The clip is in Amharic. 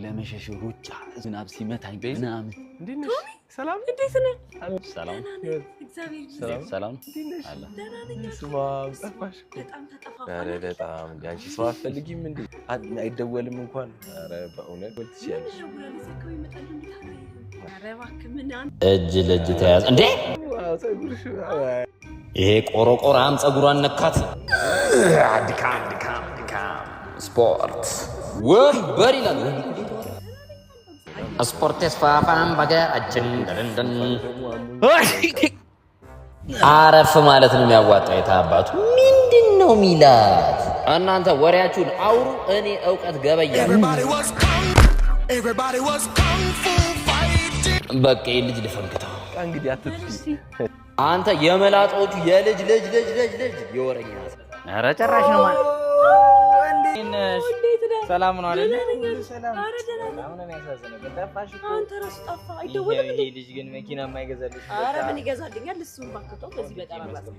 ለመሸሽ ሩጫ ዝናብ ሲመታኝ ምናምን እንዴት ነሽ? ሰላም እንዴት ነህ? ሰላም እግዚአብሔር ሰላም ሰላም እንዴት ነሽ? ደህና ነኝ። ስማ ጠፋሽ። በጣም ተጠፋፋ። ኧረ በጣም ያንቺ ሰው አትፈልጊም እንዴ? አይደወልም እንኳን። ኧረ በእውነት ትችያለሽ። እጅ ለእጅ ተያዝ እንዴ? ይሄ ቆሮቆራም ጸጉሯን ነካት። ድካም ድካም ድካም ስፖርት ወንበር ይላል። ስፖርት ተስፋፋም በሀገራችን ደንደን አረፍ ማለት ነው የሚያዋጣው። የታባቱ ምንድነው ሚላት? እናንተ ወሬያችሁን አውሩ፣ እኔ ዕውቀት ገበያለሁ። በቃ የልጅ ልፈንክተው እንግዲህ አትጥፊ አንተ የመላጦቹ የልጅ ልጅ ልጅ ልጅ ልጅ የወረኛ ኧረ ጭራሽ ነው ማለት ሰላም ነው አይደል? ሰላም። አረ ደህና ነው። አሁን ነው ያሳዘነው። በጠፋሽ እኮ አንተ ራስ ጠፋ። አይደወልም እንዴ? ልጅ ግን መኪና የማይገዛልሽ። አረ ምን ይገዛልኛል? እሱን ባክቶ በዚህ በጣም አላስብ